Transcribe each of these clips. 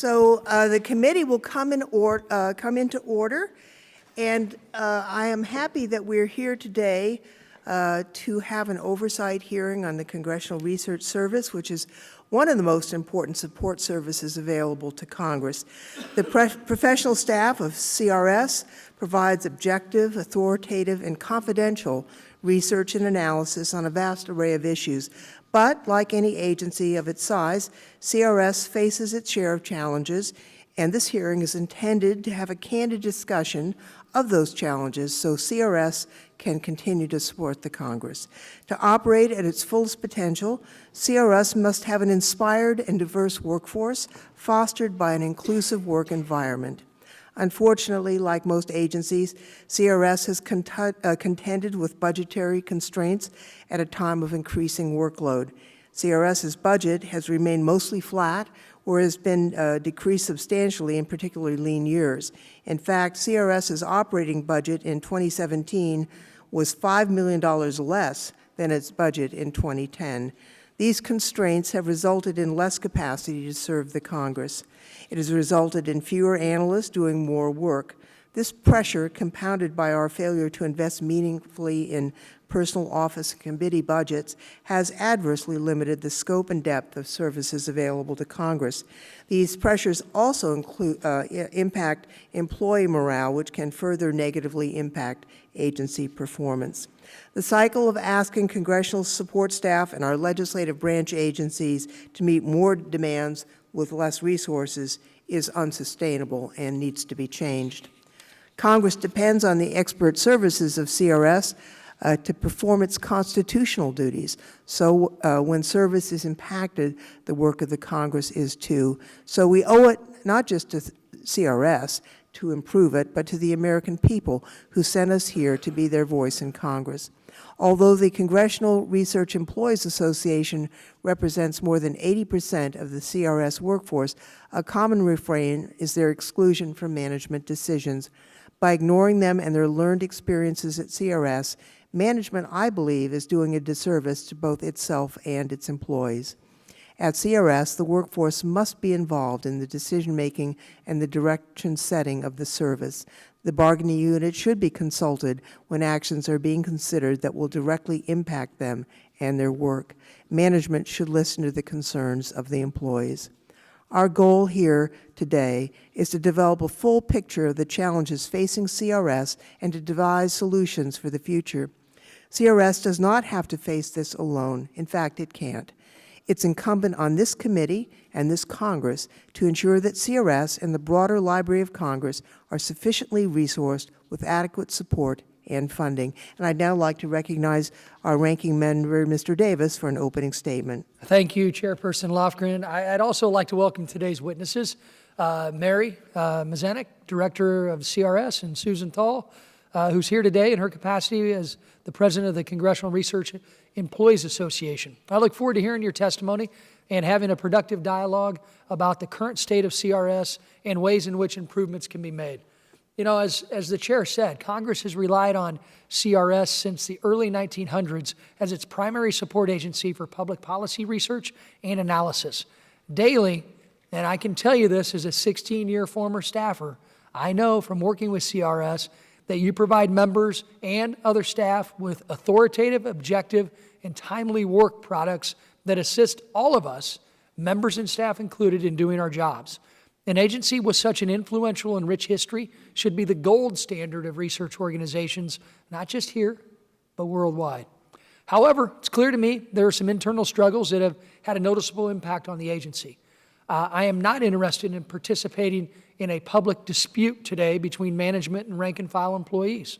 The committee will come into order, and I am happy that we're here today to have an oversight hearing on the Congressional Research Service, which is one of the most important support services available to Congress. The professional staff of CRS provides objective, authoritative, and confidential research and analysis on a vast array of issues. But like any agency of its size, CRS faces its share of challenges, and this hearing is intended to have a candid discussion of those challenges so CRS can continue to support the Congress. To operate at its fullest potential, CRS must have an inspired and diverse workforce fostered by an inclusive work environment. Unfortunately, like most agencies, CRS has contended with budgetary constraints at a time of increasing workload. CRS's budget has remained mostly flat or has been decreased substantially in particularly lean years. In fact, CRS's operating budget in 2017 was $5 million less than its budget in 2010. These constraints have resulted in less capacity to serve the Congress. It has resulted in fewer analysts doing more work. This pressure, compounded by our failure to invest meaningfully in personal office and committee budgets, has adversely limited the scope and depth of services available to Congress. These pressures also impact employee morale, which can further negatively impact agency performance. The cycle of asking congressional support staff and our legislative branch agencies to meet more demands with less resources is unsustainable and needs to be changed. Congress depends on the expert services of CRS to perform its constitutional duties. So when service is impacted, the work of the Congress is too. So we owe it not just to CRS to improve it, but to the American people who sent us here to be their voice in Congress. Although the Congressional Research Employees Association represents more than 80% of the CRS workforce, a common refrain is their exclusion from management decisions. By ignoring them and their learned experiences at CRS, management, I believe, is doing a disservice to both itself and its employees. At CRS, the workforce must be involved in the decision-making and the direction setting of the service. The bargaining unit should be consulted when actions are being considered that will directly impact them and their work. Management should listen to the concerns of the employees. Our goal here today is to develop a full picture of the challenges facing CRS and to devise solutions for the future. CRS does not have to face this alone. In fact, it can't. It's incumbent on this committee and this Congress to ensure that CRS and the broader Library of Congress are sufficiently resourced with adequate support and funding. And I'd now like to recognize our ranking member, Mr. Davis, for an opening statement. Thank you, Chairperson Lofgren. I'd also like to welcome today's witnesses, Mary Mazanek, Director of CRS, and Susan Thal, who's here today in her capacity as the President of the Congressional Research Employees Association. I look forward to hearing your testimony and having a productive dialogue about the current state of CRS and ways in which improvements can be made. You know, as the chair said, Congress has relied on CRS since the early 1900s as its primary support agency for public policy research and analysis. Daily, and I can tell you this as a 16-year former staffer, I know from working with CRS that you provide members and other staff with authoritative, objective, and timely work products that assist all of us, members and staff included, in doing our jobs. An agency with such an influential and rich history should be the gold standard of research organizations, not just here, but worldwide. However, it's clear to me there are some internal struggles that have had a noticeable impact on the agency. I am not interested in participating in a public dispute today between management and rank-and-file employees.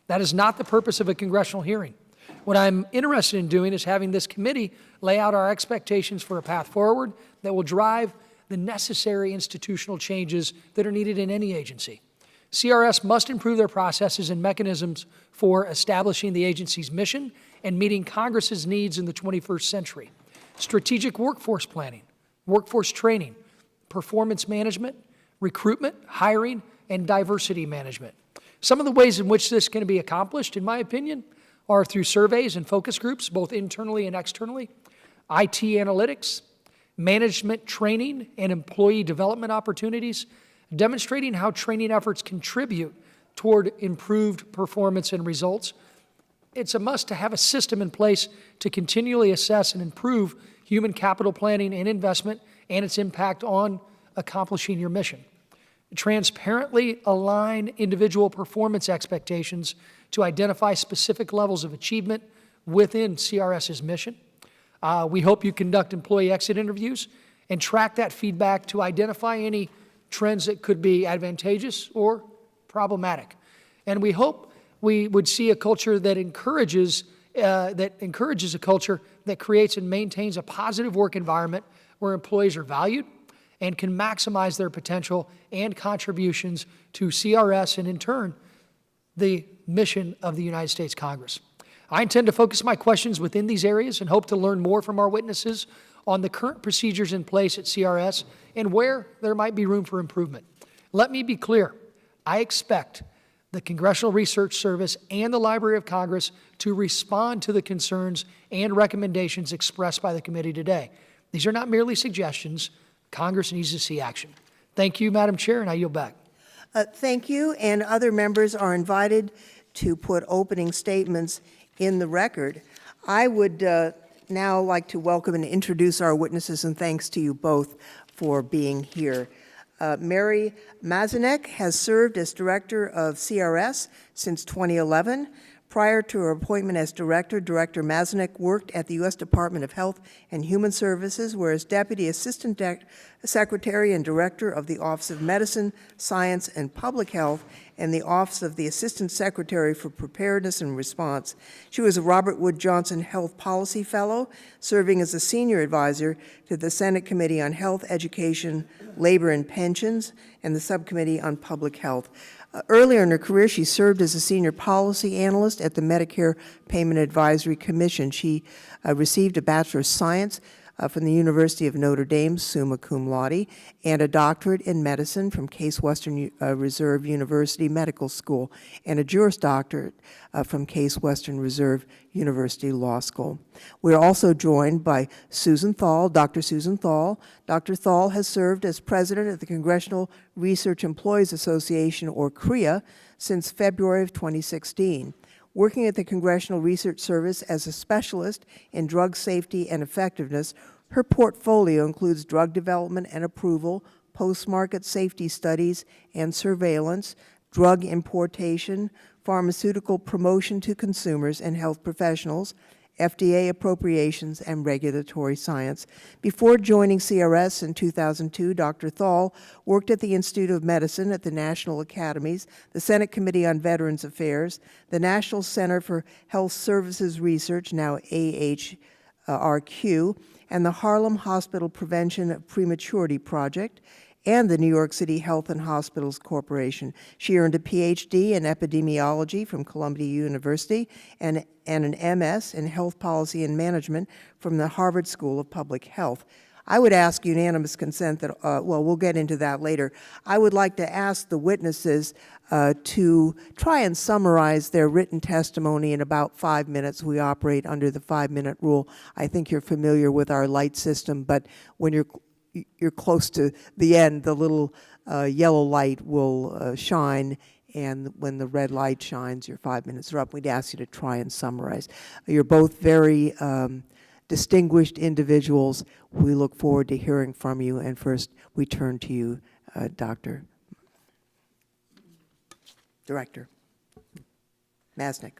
That is not the purpose of a congressional hearing. What I'm interested in doing is having this committee lay out our expectations for a path forward that will drive the necessary institutional changes that are needed in any agency. CRS must improve their processes and mechanisms for establishing the agency's mission and meeting Congress's needs in the 21st century. Strategic workforce planning, workforce training, performance management, recruitment, hiring, and diversity management. Some of the ways in which this can be accomplished, in my opinion, are through surveys and focus groups, both internally and externally, IT analytics, management training and employee development opportunities, demonstrating how training efforts contribute toward improved performance and results. It's a must to have a system in place to continually assess and improve human capital planning and investment and its impact on accomplishing your mission. Transparently align individual performance expectations to identify specific levels of achievement within CRS's mission. We hope you conduct employee exit interviews and track that feedback to identify any trends that could be advantageous or problematic. And we hope we would see a culture that encourages a culture that creates and maintains a positive work environment where employees are valued and can maximize their potential and contributions to CRS and, in turn, the mission of the United States Congress. I intend to focus my questions within these areas and hope to learn more from our witnesses on the current procedures in place at CRS and where there might be room for improvement. Let me be clear. I expect the Congressional Research Service and the Library of Congress to respond to the concerns and recommendations expressed by the committee today. These are not merely suggestions. Congress needs to see action. Thank you, Madam Chair, and I yield back. Thank you, and other members are invited to put opening statements in the record. I would now like to welcome and introduce our witnesses, and thanks to you both for being here. Mary Mazanek has served as director of CRS since 2011. Prior to her appointment as director, Director Mazanek worked at the U.S. Department of Health and Human Services, where as Deputy Assistant Secretary and Director of the Office of Medicine, Science, and Public Health, and the Office of the Assistant Secretary for Preparedness and Response. She was a Robert Wood Johnson Health Policy Fellow, serving as a senior advisor to the Senate Committee on Health, Education, Labor, and Pensions, and the Subcommittee on Public Health. Earlier in her career, she served as a senior policy analyst at the Medicare Payment Advisory Commission. She received a Bachelor of Science from the University of Notre Dame, summa cum laude, and a doctorate in medicine from Case Western Reserve University Medical School, and a Juris Doctorate from Case Western Reserve University Law School. We are also joined by Susan Thal, Dr. Susan Thal. Dr. Thal has served as president of the Congressional Research Employees Association, or CREA, since February of 2016. Working at the Congressional Research Service as a specialist in drug safety and effectiveness, her portfolio includes drug development and approval, post-market safety studies and surveillance, drug importation, pharmaceutical promotion to consumers and health professionals, FDA appropriations, and regulatory science. Before joining CRS in 2002, Dr. Thal worked at the Institute of Medicine at the National Academies, the Senate Committee on Veterans Affairs, the National Center for Health Services Research, now AHRQ, and the Harlem Hospital Prevention of Prematurity Project, and the New York City Health and Hospitals Corporation. She earned a PhD in epidemiology from Columbia University and an MS in health policy and management from the Harvard School of Public Health. I would ask unanimous consent that, well, we'll get into that later. I would like to ask the witnesses to try and summarize their written testimony in about 5 minutes. We operate under the 5-minute rule. I think you're familiar with our light system, but when you're close to the end, the little yellow light will shine, and when the red light shines, your 5 minutes are up. We'd ask you to try and summarize. You're both very distinguished individuals. We look forward to hearing from you, and first we turn to you, Director Mazanek.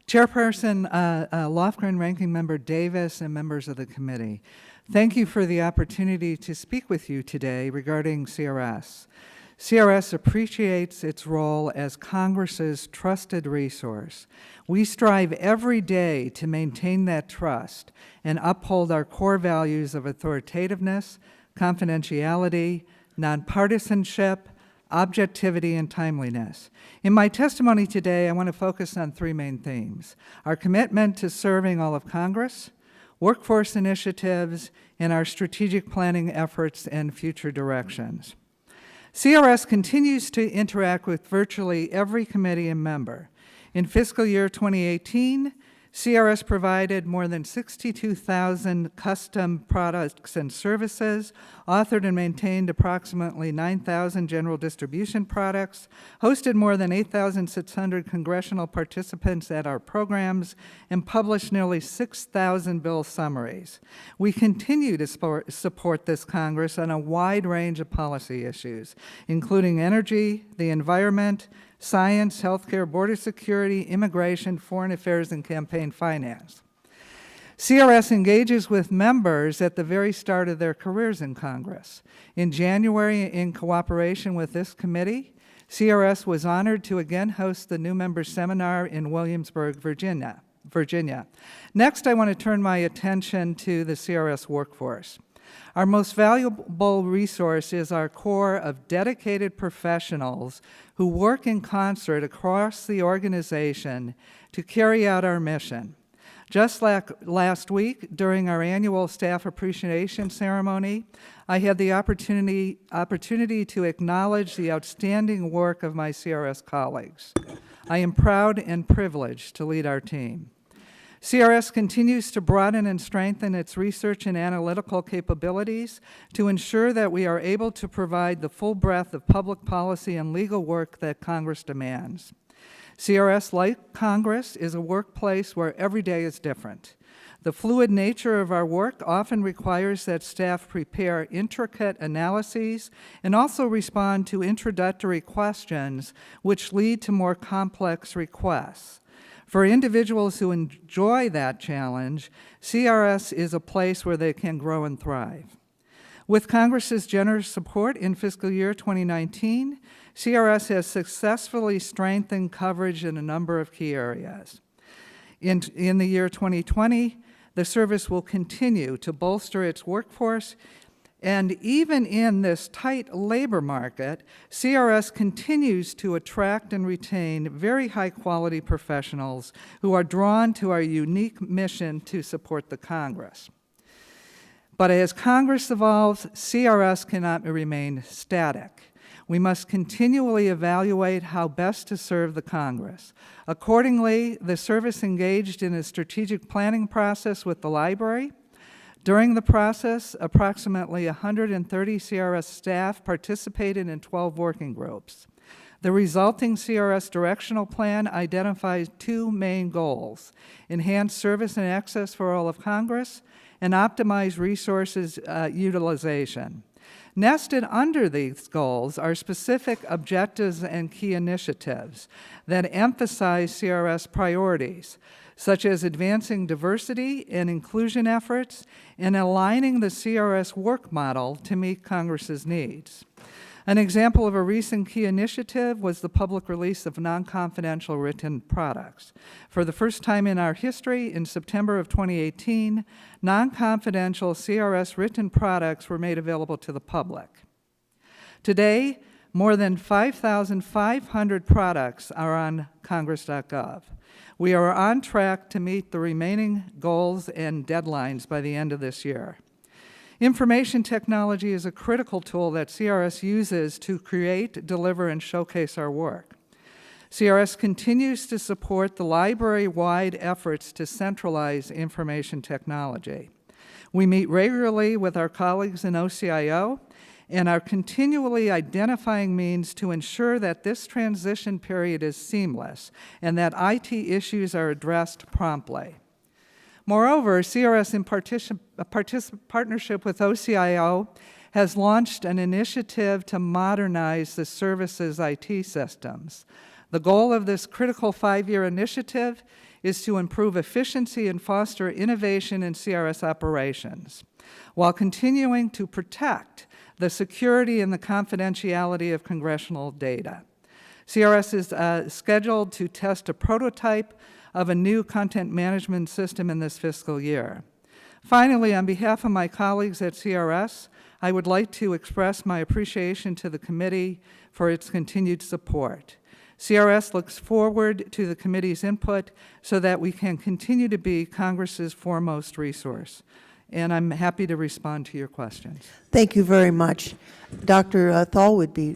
Chairperson Lofgren, Ranking Member Davis, and members of the committee. Thank you for the opportunity to speak with you today regarding CRS. CRS appreciates its role as Congress's trusted resource. We strive every day to maintain that trust and uphold our core values of authoritativeness, confidentiality, nonpartisanship, objectivity, and timeliness. In my testimony today, I want to focus on 3 main themes: our commitment to serving all of Congress, workforce initiatives, and our strategic planning efforts and future directions. CRS continues to interact with virtually every committee and member. In fiscal year 2018, CRS provided more than 62,000 custom products and services, authored and maintained approximately 9,000 general distribution products, hosted more than 8,600 congressional participants at our programs, and published nearly 6,000 bill summaries. We continue to support this Congress on a wide range of policy issues, including energy, the environment, science, healthcare, border security, immigration, foreign affairs, and campaign finance. CRS engages with members at the very start of their careers in Congress. In January, in cooperation with this committee, CRS was honored to again host the new member seminar in Williamsburg, Virginia. Next, I want to turn my attention to the CRS workforce. Our most valuable resource is our core of dedicated professionals who work in concert across the organization to carry out our mission. Just like last week, during our annual staff appreciation ceremony, I had the opportunity to acknowledge the outstanding work of my CRS colleagues. I am proud and privileged to lead our team. CRS continues to broaden and strengthen its research and analytical capabilities to ensure that we are able to provide the full breadth of public policy and legal work that Congress demands. CRS, like Congress, is a workplace where every day is different. The fluid nature of our work often requires that staff prepare intricate analyses and also respond to introductory questions which lead to more complex requests. For individuals who enjoy that challenge, CRS is a place where they can grow and thrive. With Congress's generous support in fiscal year 2019, CRS has successfully strengthened coverage in a number of key areas. In the year 2020, the service will continue to bolster its workforce, and even in this tight labor market, CRS continues to attract and retain very high-quality professionals who are drawn to our unique mission to support the Congress. But as Congress evolves, CRS cannot remain static. We must continually evaluate how best to serve the Congress. Accordingly, the service engaged in a strategic planning process with the library. During the process, approximately 130 CRS staff participated in 12 working groups. The resulting CRS directional plan identifies two main goals: enhance service and access for all of Congress, and optimize resources utilization. Nested under these goals are specific objectives and key initiatives that emphasize CRS priorities, such as advancing diversity and inclusion efforts and aligning the CRS work model to meet Congress's needs. An example of a recent key initiative was the public release of non-confidential written products. For the first time in our history, in September of 2018, non-confidential CRS written products were made available to the public. Today, more than 5,500 products are on Congress.gov. We are on track to meet the remaining goals and deadlines by the end of this year. Information technology is a critical tool that CRS uses to create, deliver, and showcase our work. CRS continues to support the library-wide efforts to centralize information technology. We meet regularly with our colleagues in OCIO and are continually identifying means to ensure that this transition period is seamless and that IT issues are addressed promptly. Moreover, CRS, in partnership with OCIO, has launched an initiative to modernize the service's IT systems. The goal of this critical 5-year initiative is to improve efficiency and foster innovation in CRS operations, while continuing to protect the security and the confidentiality of congressional data. CRS is scheduled to test a prototype of a new content management system in this fiscal year. Finally, on behalf of my colleagues at CRS, I would like to express my appreciation to the committee for its continued support. CRS looks forward to the committee's input so that we can continue to be Congress's foremost resource. And I'm happy to respond to your questions. Thank you very much. Dr. Thal would be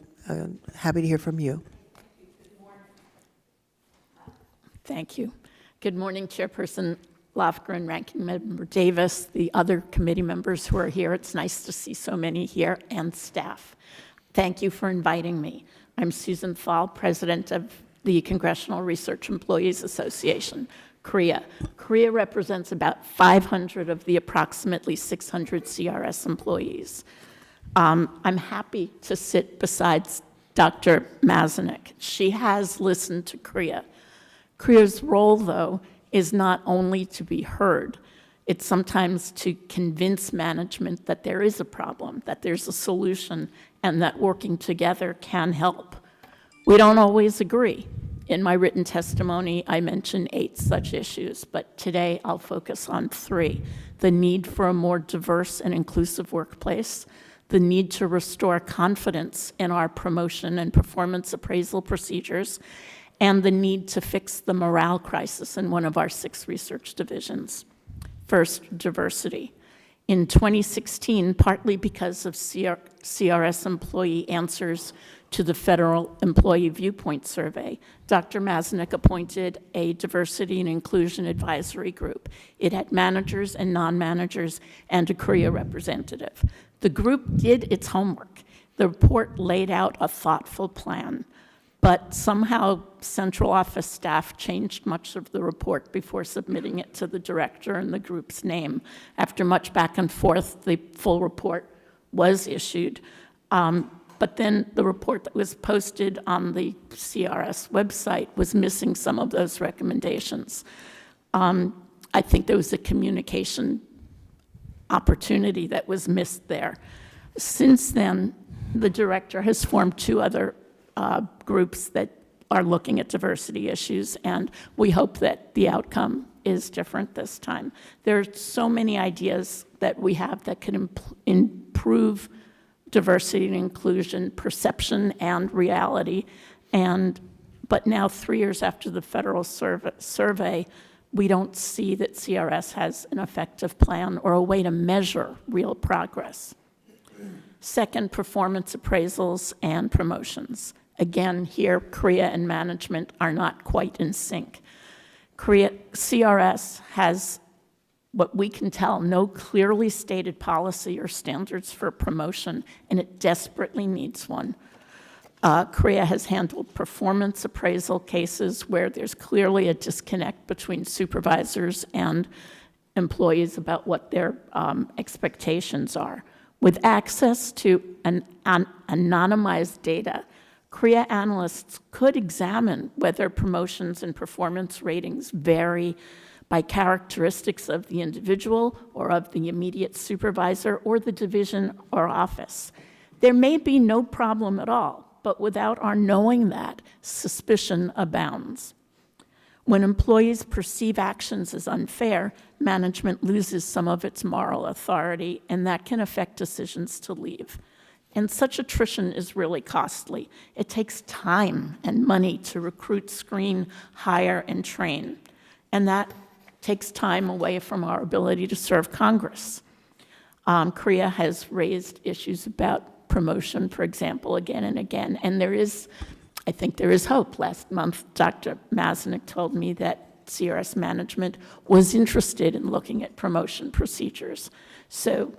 happy to hear from you. Thank you. Good morning, Chairperson Lofgren, Ranking Member Davis, the other committee members who are here. It's nice to see so many here, and staff. Thank you for inviting me. I'm Susan Thal, President of the Congressional Research Employees Association, CREA. CREA represents about 500 of the approximately 600 CRS employees. I'm happy to sit beside Dr. Mazanek. She has listened to CREA. CREA's role, though, is not only to be heard, it's sometimes to convince management that there is a problem, that there's a solution, and that working together can help. We don't always agree. In my written testimony, I mentioned 8 such issues, but today I'll focus on 3. The need for a more diverse and inclusive workplace, the need to restore confidence in our promotion and performance appraisal procedures, and the need to fix the morale crisis in one of our 6 research divisions. First, diversity. In 2016, partly because of CRS employee answers to the Federal Employee Viewpoint Survey, Dr. Mazanek appointed a Diversity and Inclusion Advisory Group. It had managers and non-managers and a CREA representative. The group did its homework. The report laid out a thoughtful plan, but somehow central office staff changed much of the report before submitting it to the director in the group's name. After much back and forth, the full report was issued. But then the report that was posted on the CRS website was missing some of those recommendations. I think there was a communication opportunity that was missed there. Since then, the director has formed 2 other groups that are looking at diversity issues, and we hope that the outcome is different this time. There are so many ideas that we have that can improve diversity and inclusion, perception and reality, but now 3 years after the federal survey, we don't see that CRS has an effective plan or a way to measure real progress. Second, performance appraisals and promotions. Again, here, CREA and management are not quite in sync. CRS has, what we can tell, no clearly stated policy or standards for promotion, and it desperately needs one. CREA has handled performance appraisal cases where there's clearly a disconnect between supervisors and employees about what their expectations are. With access to anonymized data, CREA analysts could examine whether promotions and performance ratings vary by characteristics of the individual or of the immediate supervisor or the division or office. There may be no problem at all, but without our knowing that, suspicion abounds. When employees perceive actions as unfair, management loses some of its moral authority, and that can affect decisions to leave. And such attrition is really costly. It takes time and money to recruit, screen, hire, and train. And that takes time away from our ability to serve Congress. CREA has raised issues about promotion, for example, again and again. And I think there is hope. Last month, Dr. Mazanek told me that CRS management was interested in looking at promotion procedures. So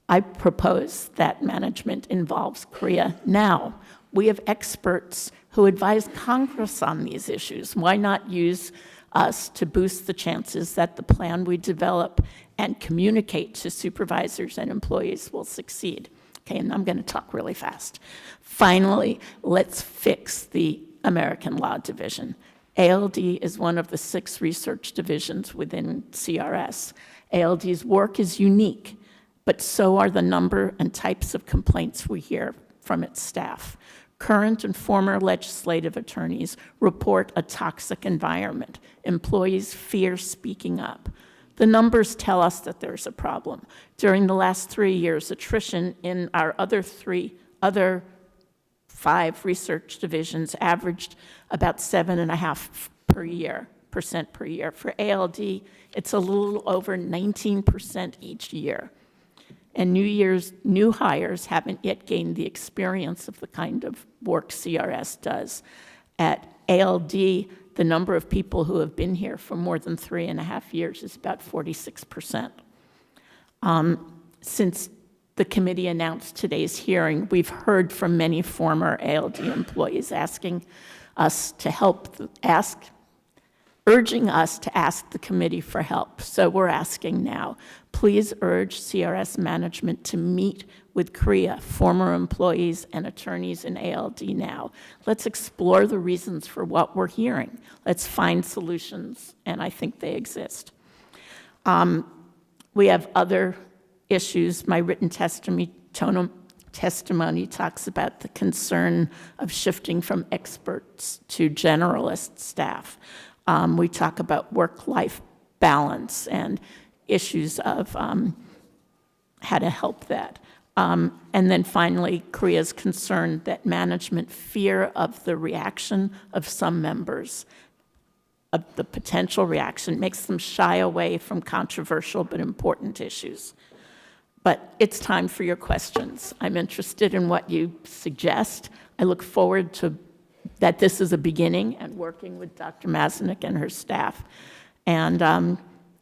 I propose that management involves CREA now. We have experts who advise Congress on these issues. Why not use us to boost the chances that the plan we develop and communicate to supervisors and employees will succeed? Okay, and I'm going to talk really fast. Finally, let's fix the American Law Division. ALD is one of the 6 research divisions within CRS. ALD's work is unique, but so are the number and types of complaints we hear from its staff. Current and former legislative attorneys report a toxic environment. Employees fear speaking up. The numbers tell us that there's a problem. During the last 3 years, attrition in our other 5 research divisions averaged about 7.5% per year. For ALD, it's a little over 19% each year. And new hires haven't yet gained the experience of the kind of work CRS does at ALD, the number of people who have been here for more than 3.5 years is about 46%. Since the committee announced today's hearing, we've heard from many former ALD employees asking us to urging us to ask the committee for help. So we're asking now, please urge CRS management to meet with CREA, former employees and attorneys in ALD now. Let's explore the reasons for what we're hearing. Let's find solutions, and I think they exist. We have other issues. My written testimony talks about the concern of shifting from experts to generalist staff. We talk about work-life balance and issues of how to help that. And then finally, CREA's concern that management fear of the reaction of some members, of the potential reaction, makes them shy away from controversial but important issues. But it's time for your questions. I'm interested in what you suggest. I look forward to that this is a beginning and working with Dr. Mazanek and her staff, and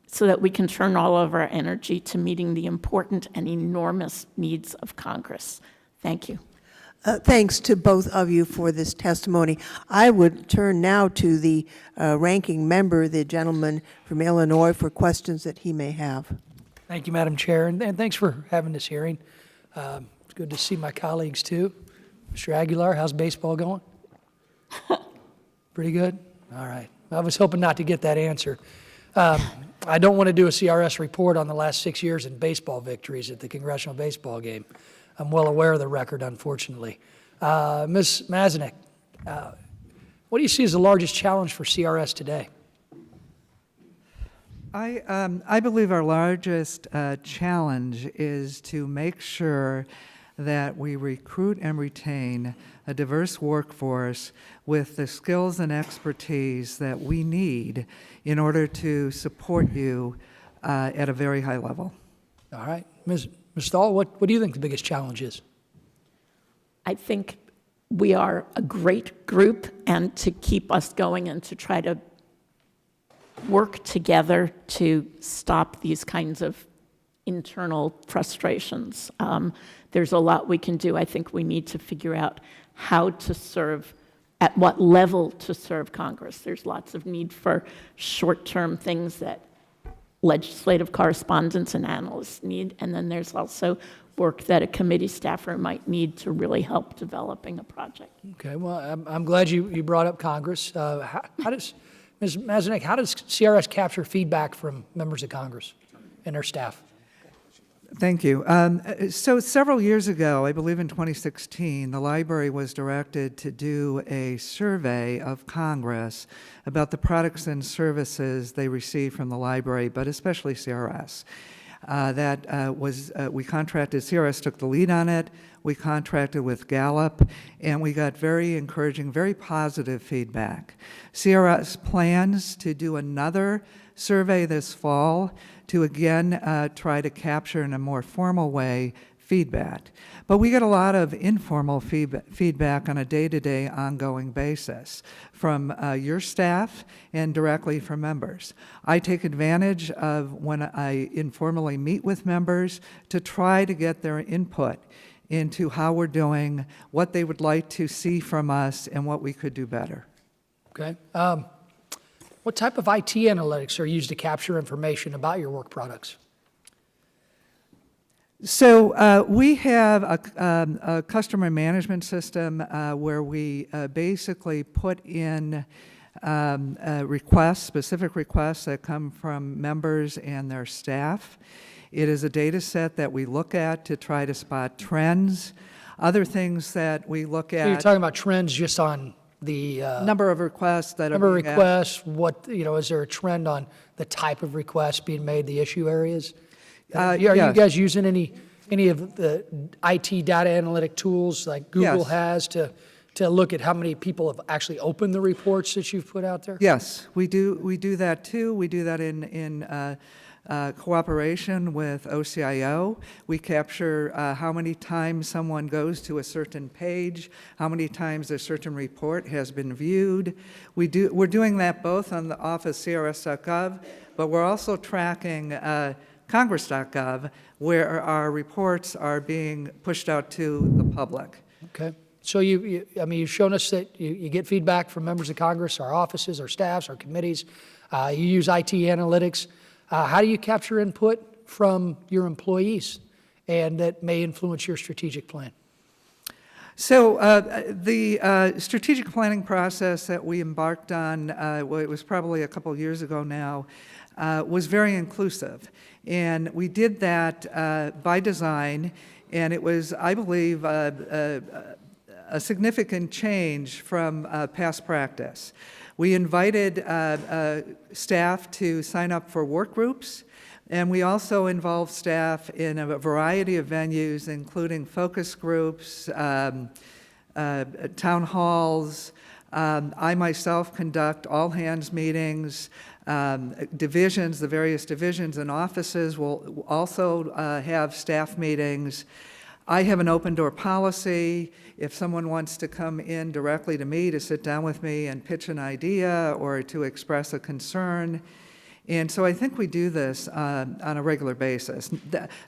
so that we can turn all of our energy to meeting the important and enormous needs of Congress. Thank you. Thanks to both of you for this testimony. I would turn now to the ranking member, the gentleman from Illinois, for questions that he may have. Thank you, Madam Chair, and thanks for having this hearing. It's good to see my colleagues, too. Mr. Aguilar, how's baseball going? Pretty good? All right. I was hoping not to get that answer. I don't want to do a CRS report on the last 6 years in baseball victories at the Congressional Baseball Game. I'm well aware of the record, unfortunately. Ms. Mazanek, what do you see as the largest challenge for CRS today? I believe our largest challenge is to make sure that we recruit and retain a diverse workforce with the skills and expertise that we need in order to support you at a very high level. All right. Ms. Stahl, what do you think the biggest challenge is? I think we are a great group, and to keep us going and to try to work together to stop these kinds of internal frustrations. There's a lot we can do. I think we need to figure out how to serve, at what level to serve Congress. There's lots of need for short-term things that legislative correspondents and analysts need, and then there's also work that a committee staffer might need to really help developing a project. Okay, well, I'm glad you brought up Congress. How does, Ms. Mazanek, how does CRS capture feedback from members of Congress and their staff? Thank you. So several years ago, I believe in 2016, the library was directed to do a survey of Congress about the products and services they receive from the library, but especially CRS. We contracted, CRS took the lead on it, we contracted with Gallup, and we got very encouraging, very positive feedback. CRS plans to do another survey this fall to again try to capture in a more formal way feedback. But we get a lot of informal feedback on a day-to-day ongoing basis from your staff and directly from members. I take advantage of when I informally meet with members to try to get their input into how we're doing, what they would like to see from us, and what we could do better. Okay. What type of IT analytics are used to capture information about your work products? So we have a customer management system where we basically put in requests, specific requests that come from members and their staff. It is a data set that we look at to try to spot trends. Other things that we look at. So you're talking about trends just on the number of requests that number are of being requests. What, is there a trend on the type of requests being made, the issue areas? Are you yes. guys using any of the IT data analytic tools like Google Yes. has to look at how many people have actually opened the reports that you've put out there? Yes, we do that too. We do that in cooperation with OCIO. We capture how many times someone goes to a certain page, how many times a certain report has been viewed. We're doing that both on the office CRS.gov, but we're also tracking Congress.gov, where our reports are being pushed out to the public. Okay. So you've shown us that you get feedback from members of Congress, our offices, our staffs, our committees. You use IT analytics. How do you capture input from your employees and that may influence your strategic plan? So the strategic planning process that we embarked on, well, it was probably a couple years ago now, was very inclusive. And we did that by design, and it was, I believe, a significant change from past practice. We invited staff to sign up for work groups, and we also involved staff in a variety of venues, including focus groups, town halls. I myself conduct all-hands meetings. Divisions, the various divisions and offices will also have staff meetings. I have an open-door policy. If someone wants to come in directly to me to sit down with me and pitch an idea or to express a concern. And so I think we do this on a regular basis.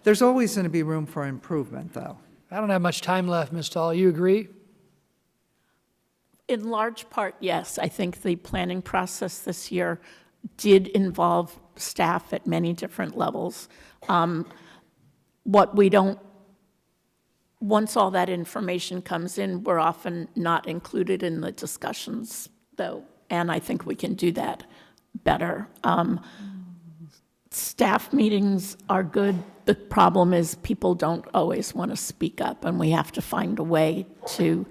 There's always going to be room for improvement, though. I don't have much time left, Ms. Dahl. You agree? In large part, yes. I think the planning process this year did involve staff at many different levels. Once all that information comes in, we're often not included in the discussions, though, and I think we can do that better. Staff meetings are good. The problem is people don't always want to speak up, and we have to find a way to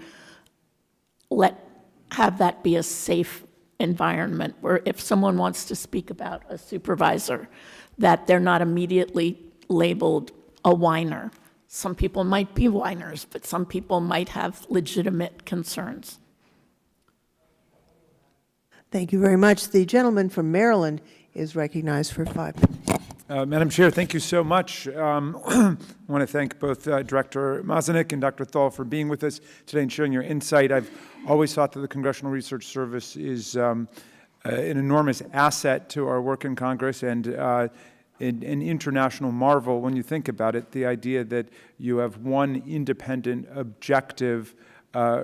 have that be a safe environment where if someone wants to speak about a supervisor, that they're not immediately labeled a whiner. Some people might be whiners, but some people might have legitimate concerns. Thank you very much. The gentleman from Maryland is recognized for 5 minutes. Madam Chair, thank you so much. I want to thank both Director Mazanik and Dr. Thal for being with us today and sharing your insight. I've always thought that the Congressional Research Service is an enormous asset to our work in Congress and an international marvel when you think about it, the idea that you have one independent, objective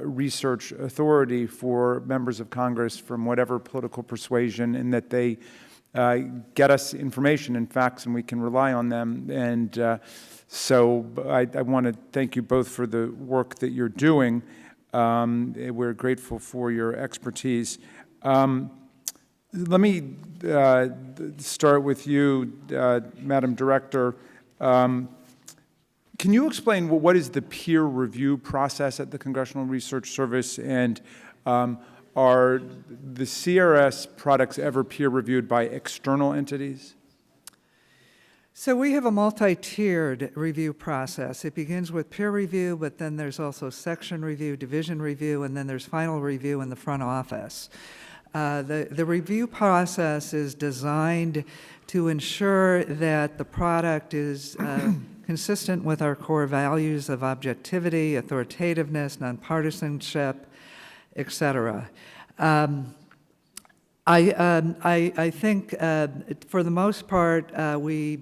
research authority for members of Congress from whatever political persuasion, and that they get us information and facts and we can rely on them. And so I want to thank you both for the work that you're doing. We're grateful for your expertise. Let me start with you, Madam Director. Can you explain what is the peer review process at the Congressional Research Service, and are the CRS products ever peer reviewed by external entities? So we have a multi-tiered review process. It begins with peer review, but then there's also section review, division review, and then there's final review in the front office. The review process is designed to ensure that the product is consistent with our core values of objectivity, authoritativeness, nonpartisanship, et cetera. I think for the most part, we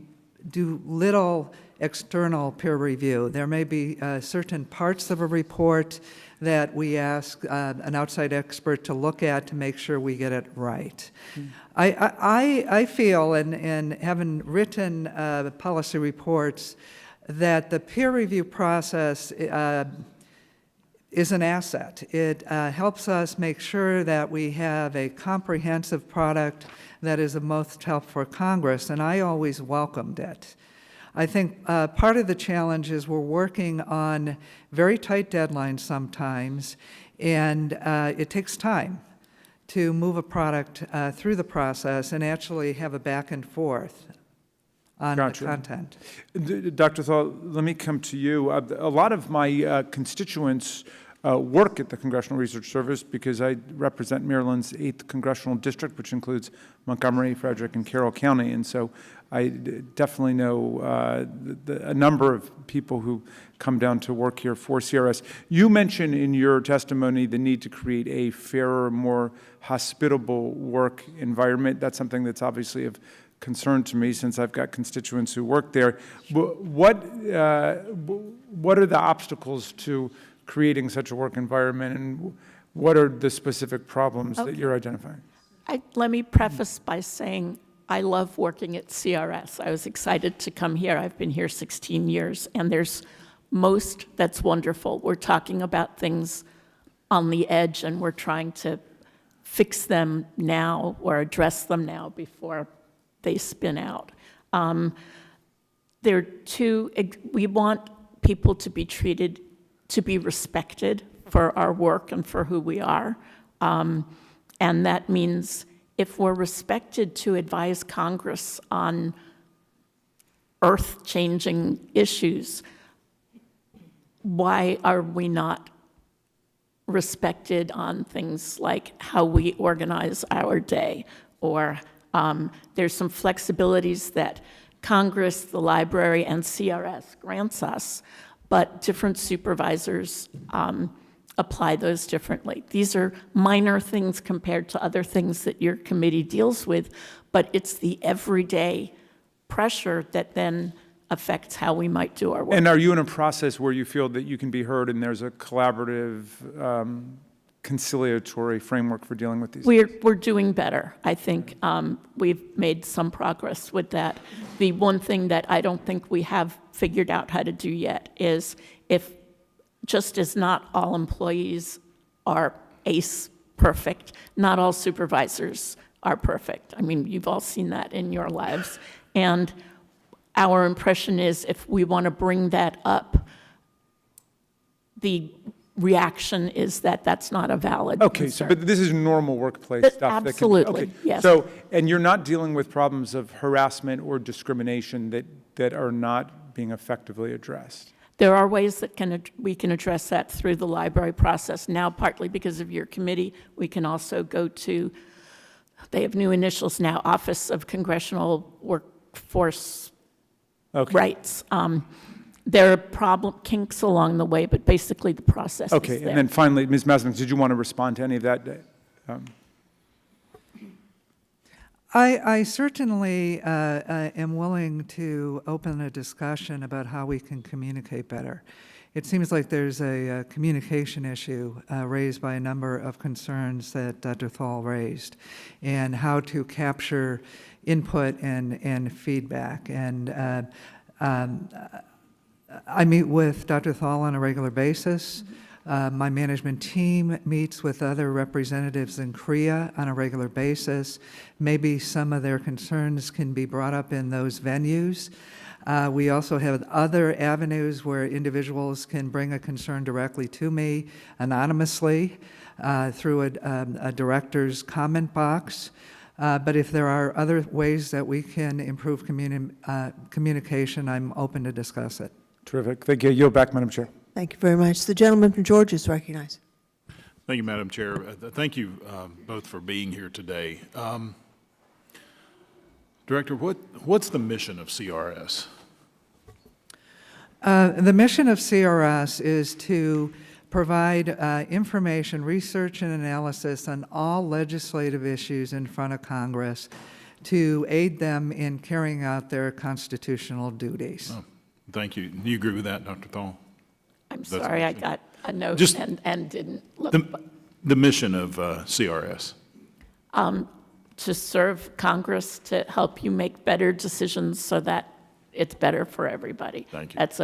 do little external peer review. There may be certain parts of a report that we ask an outside expert to look at to make sure we get it right. I feel, and having written policy reports, that the peer review process is an asset. It helps us make sure that we have a comprehensive product that is of most help for Congress, and I always welcomed it. I think part of the challenge is we're working on very tight deadlines sometimes, and it takes time to move a product through the process and actually have a back and forth on Gotcha. the content. Dr. Thal, let me come to you. A lot of my constituents work at the Congressional Research Service because I represent Maryland's 8th Congressional District, which includes Montgomery, Frederick, and Carroll County. And so I definitely know a number of people who come down to work here for CRS. You mentioned in your testimony the need to create a fairer, more hospitable work environment. That's something that's obviously of concern to me since I've got constituents who work there. What are the obstacles to creating such a work environment, and what are the specific problems that you're identifying? Let me preface by saying I love working at CRS. I was excited to come here. I've been here 16 years, and there's most that's wonderful. We're talking about things on the edge, and we're trying to fix them now or address them now before they spin out. We want people to be treated, to be respected for our work and for who we are. And that means if we're respected to advise Congress on earth-changing issues, why are we not respected on things like how we organize our day? Or there's some flexibilities that Congress, the library, and CRS grants us, but different supervisors apply those differently. These are minor things compared to other things that your committee deals with, but it's the everyday pressure that then affects how we might do our work. And are you in a process where you feel that you can be heard and there's a collaborative, conciliatory framework for dealing with these? We're doing better. I think we've made some progress with that. The one thing that I don't think we have figured out how to do yet is just as not all employees are ACE perfect, not all supervisors are perfect. I mean, you've all seen that in your lives. And our impression is if we want to bring that up, the reaction is that that's not a valid concern. But this is normal workplace stuff. Absolutely, yes. So, and you're not dealing with problems of harassment or discrimination that are not being effectively addressed? There are ways that we can address that through the library process. Now, partly because of your committee, we can also go to, they have new initials now, Office of Congressional Workforce Rights. There are kinks along the way, but basically the process is there. And then finally, Ms. Masnick, did you want to respond to any of that? I certainly am willing to open a discussion about how we can communicate better. It seems like there's a communication issue raised by a number of concerns that Dr. Thal raised, and how to capture input and feedback. And I meet with Dr. Thal on a regular basis. My management team meets with other representatives in Korea on a regular basis. Maybe some of their concerns can be brought up in those venues. We also have other avenues where individuals can bring a concern directly to me anonymously through a director's comment box. But if there are other ways that we can improve communication, I'm open to discuss it. Terrific. Thank you. Yield back, Madam Chair. Thank you very much. The gentleman from Georgia is recognized. Thank you, Madam Chair. Thank you both for being here today. Director, what's the mission of CRS? The mission of CRS is to provide information, research, and analysis on all legislative issues in front of Congress to aid them in carrying out their constitutional duties. Oh, thank you. Do you agree with that, Dr. Thal? I'm sorry, I got a note and didn't look. The mission of CRS? To serve Congress, to help you make better decisions so that it's better for everybody. Thank you. That's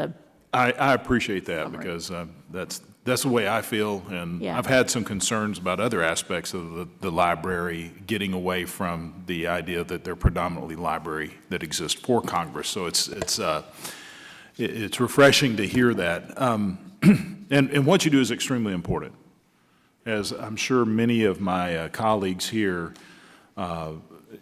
I appreciate that because that's the way I feel, and Yeah. I've had some concerns about other aspects of the library getting away from the idea that they're predominantly library that exists for Congress. So it's refreshing to hear that. And what you do is extremely important. As I'm sure many of my colleagues here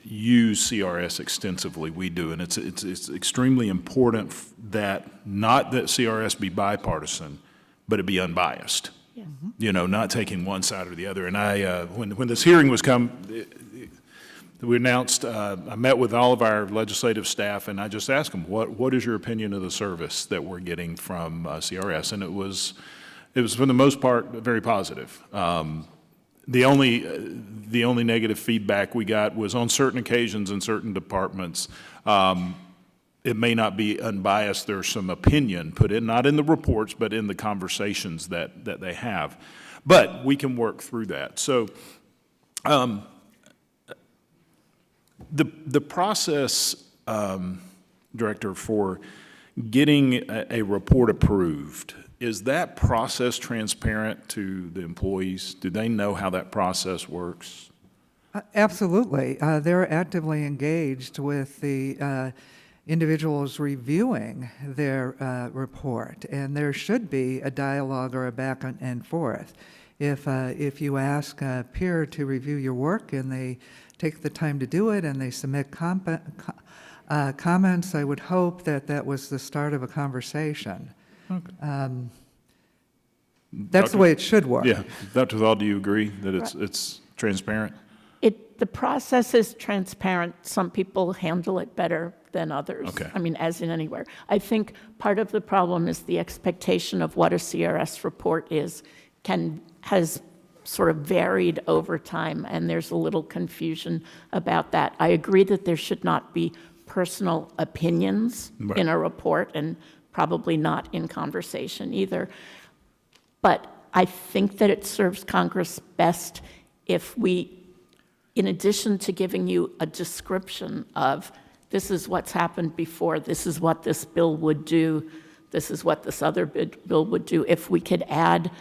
use CRS extensively, we do, and it's extremely important that not that CRS be bipartisan, but it be unbiased. Yeah. Not taking one side or the other. And when this hearing was we announced, I met with all of our legislative staff, and I just asked them, what is your opinion of the service that we're getting from CRS? And it was for the most part very positive. The only negative feedback we got was on certain occasions in certain departments. It may not be unbiased. There's some opinion put in, not in the reports, but in the conversations that they have. But we can work through that. So the process, Director, for getting a report approved, is that process transparent to the employees? Do they know how that process works? Absolutely. They're actively engaged with the individuals reviewing their report, and there should be a dialogue or a back and forth. If you ask a peer to review your work and they take the time to do it and they submit comments, I would hope that was the start of a conversation. Okay. That's the way it should work. Yeah. Dr. Thal, do you agree that it's transparent? The process is transparent. Some people handle it better than others. Okay. I mean, as in anywhere. I think part of the problem is the expectation of what a CRS report has sort of varied over time, and there's a little confusion about that. I agree that there should not be personal opinions in a report, and probably not in conversation either. But I think that it serves Congress best if we, in addition to giving you a description of this is what's happened before, this is what this bill would do, this is what this other bill would do, if we could add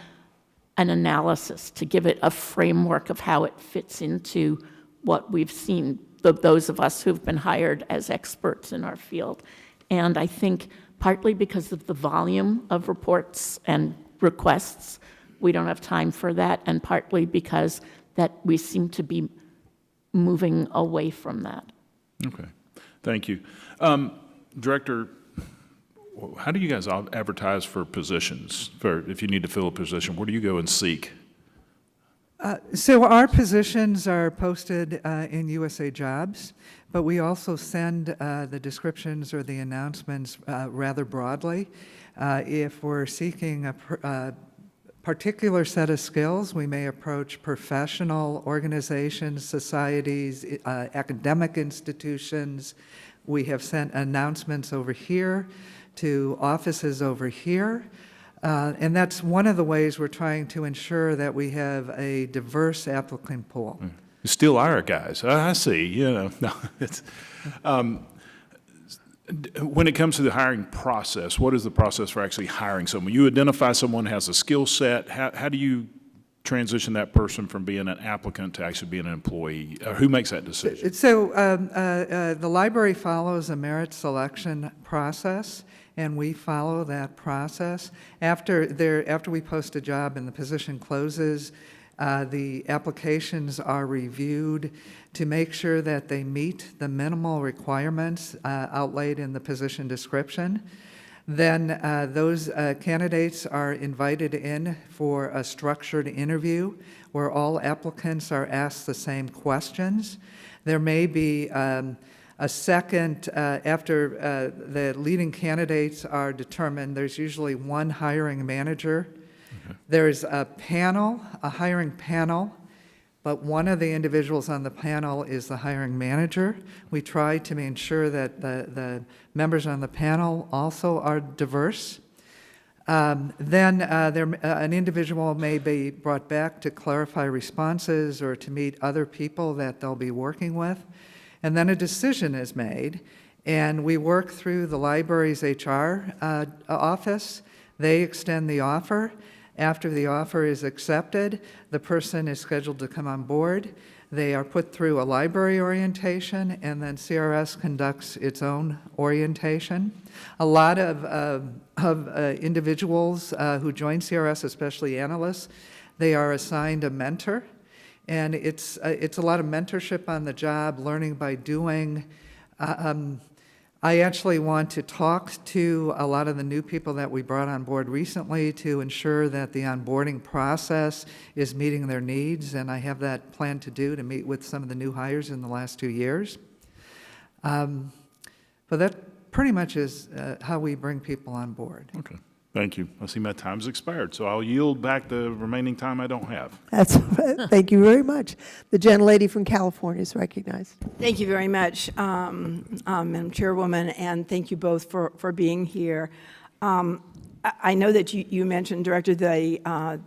an analysis to give it a framework of how it fits into what we've seen, those of us who've been hired as experts in our field. And I think partly because of the volume of reports and requests, we don't have time for that, and partly because that we seem to be moving away from that. Okay. Thank you. Director, how do you guys advertise for positions? If you need to fill a position, where do you go and seek? So our positions are posted in USA Jobs, but we also send the descriptions or the announcements rather broadly. If we're seeking a particular set of skills, we may approach professional organizations, societies, academic institutions. We have sent announcements over here to offices over here. And that's one of the ways we're trying to ensure that we have a diverse applicant pool. You still are guys. I see. No, it's, when it comes to the hiring process, what is the process for actually hiring someone? You identify someone has a skill set. How do you transition that person from being an applicant to actually being an employee? Who makes that decision? So the library follows a merit selection process, and we follow that process. After we post a job and the position closes, the applications are reviewed to make sure that they meet the minimal requirements outlaid in the position description. Then those candidates are invited in for a structured interview where all applicants are asked the same questions. There may be a second, after the leading candidates are determined, there's usually one hiring manager. Okay. There's a panel, a hiring panel, but one of the individuals on the panel is the hiring manager. We try to ensure that the members on the panel also are diverse. Then an individual may be brought back to clarify responses or to meet other people that they'll be working with. And then a decision is made, and we work through the library's HR office. They extend the offer. After the offer is accepted, the person is scheduled to come on board. They are put through a library orientation, and then CRS conducts its own orientation. A lot of individuals who join CRS, especially analysts, they are assigned a mentor. And it's a lot of mentorship on the job, learning by doing. I actually want to talk to a lot of the new people that we brought on board recently to ensure that the onboarding process is meeting their needs, and I have that planned to do, to meet with some of the new hires in the last 2 years. But that pretty much is how we bring people on board. Okay, thank you. I see my time's expired, so I'll yield back the remaining time I don't have. Thank you very much. The gentlelady from California is recognized. Thank you very much, Madam Chairwoman, and thank you both for being here. I know that you mentioned, Director, the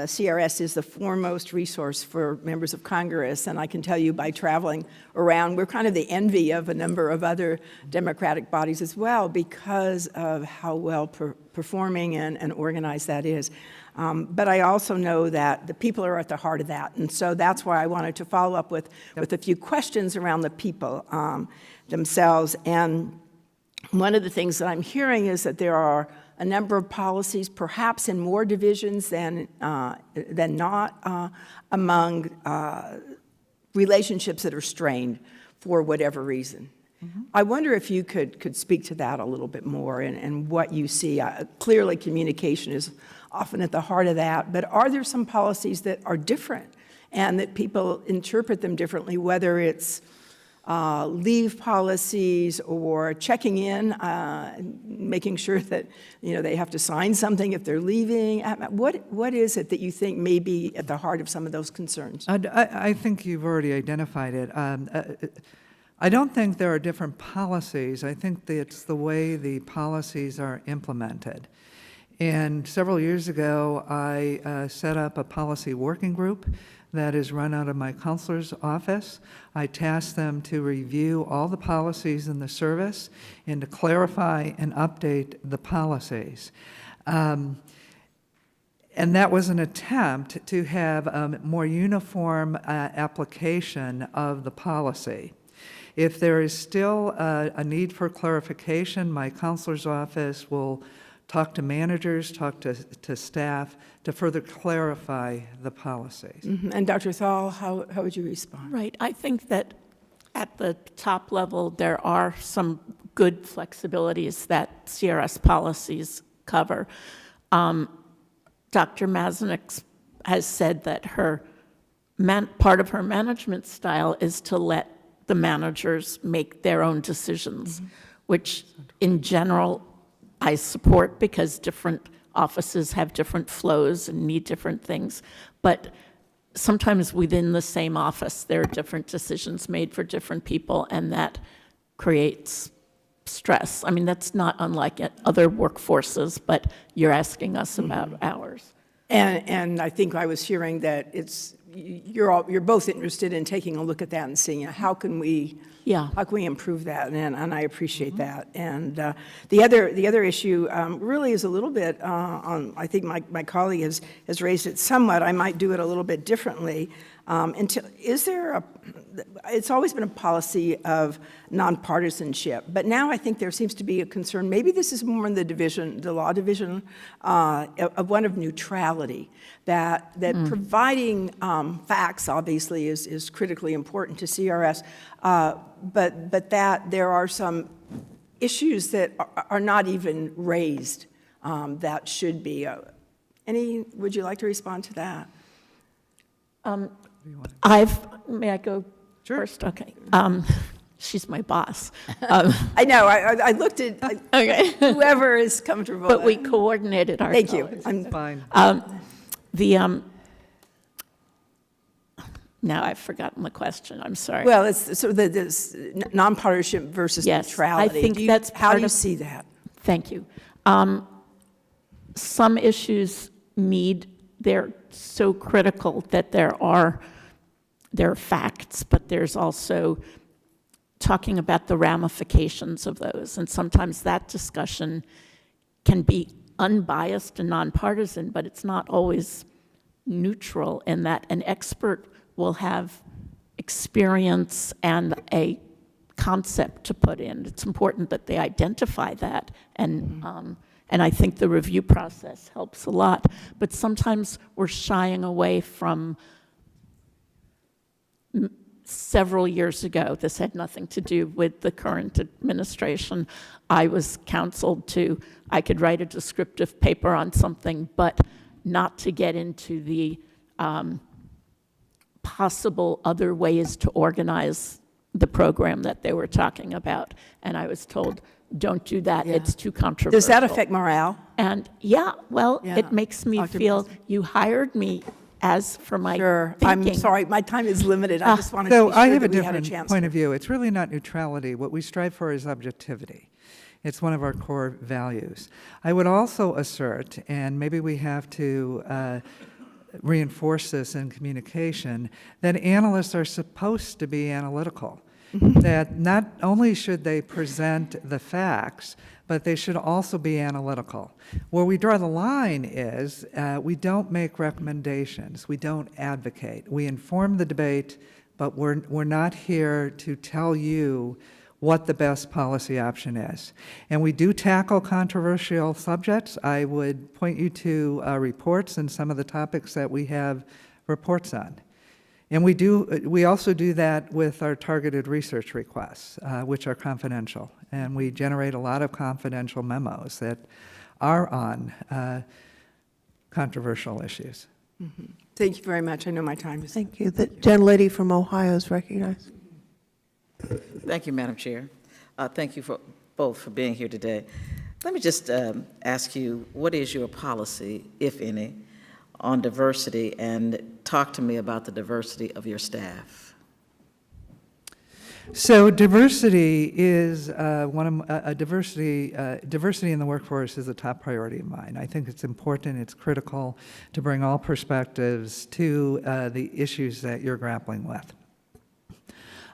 CRS is the foremost resource for members of Congress, and I can tell you by traveling around, we're kind of the envy of a number of other Democratic bodies as well because of how well performing and organized that is. But I also know that the people are at the heart of that, and so that's why I wanted to follow up with a few questions around the people themselves. And one of the things that I'm hearing is that there are a number of policies, perhaps in more divisions than not, among relationships that are strained for whatever reason. I wonder if you could speak to that a little bit more and what you see. Clearly, communication is often at the heart of that, but are there some policies that are different and that people interpret them differently, whether it's leave policies or checking in, making sure that they have to sign something if they're leaving? What is it that you think may be at the heart of some of those concerns? I think you've already identified it. I don't think there are different policies. I think that it's the way the policies are implemented. And several years ago, I set up a policy working group that is run out of my counselor's office. I tasked them to review all the policies in the service and to clarify and update the policies. And that was an attempt to have a more uniform application of the policy. If there is still a need for clarification, my counselor's office will talk to managers, talk to staff to further clarify the policies. And Dr. Thal, how would you respond? Right. I think that at the top level, there are some good flexibilities that CRS policies cover. Dr. Mazanik has said that part of her management style is to let the managers make their own decisions, which in general I support because different offices have different flows and need different things. But sometimes within the same office, there are different decisions made for different people, and that creates stress. I mean, that's not unlike other workforces, but you're asking us about ours. And I think I was hearing that you're both interested in taking a look at that and seeing how can we improve that, and I appreciate that. And the other issue really is a little bit on. I think my colleague has raised it somewhat. I might do it a little bit differently. It's always been a policy of nonpartisanship, but now I think there seems to be a concern. Maybe this is more in the law division, of one of neutrality. That providing facts obviously is critically important to CRS, but that there are some issues that are not even raised that should be. Would you like to respond to that? May I go first? Okay. She's my boss. I know. I looked at Okay. whoever is comfortable. But we coordinated our Thank you. colors. I'm fine. Now I've forgotten the question. I'm sorry. Well, it's sort of this nonpartisanship versus Yes, neutrality. I think that's how part do you of- see that? Thank you. Some issues they're so critical that there are facts, but there's also talking about the ramifications of those. And sometimes that discussion can be unbiased and nonpartisan, but it's not always neutral in that an expert will have experience and a concept to put in. It's important that they identify that, and I think the review process helps a lot. But sometimes we're shying away from several years ago. This had nothing to do with the current administration. I was counseled I could write a descriptive paper on something, but not to get into the possible other ways to organize the program that they were talking about. And I was told, don't do that, it's too controversial. Does that affect morale? And yeah, well, Yeah. it makes me Dr. feel, Mason. you hired me as for my Sure. thinking. I'm sorry, my time is limited. I just wanted to So be sure I have a that we had a different chance. point of view. It's really not neutrality. What we strive for is objectivity. It's one of our core values. I would also assert, and maybe we have to reinforce this in communication, that analysts are supposed to be analytical. That not only should they present the facts, but they should also be analytical. Where we draw the line is we don't make recommendations, we don't advocate. We inform the debate, but we're not here to tell you what the best policy option is. And we do tackle controversial subjects. I would point you to reports and some of the topics that we have reports on. And we also do that with our targeted research requests, which are confidential. And we generate a lot of confidential memos that are on controversial issues. Thank you very much. I know my time is. Thank you. The gentlelady from Ohio is recognized. Thank you, Madam Chair. Thank you both for being here today. Let me just ask you, what is your policy, if any, on diversity, and talk to me about the diversity of your staff? So diversity is diversity in the workforce is a top priority of mine. I think it's important, it's critical to bring all perspectives to the issues that you're grappling with.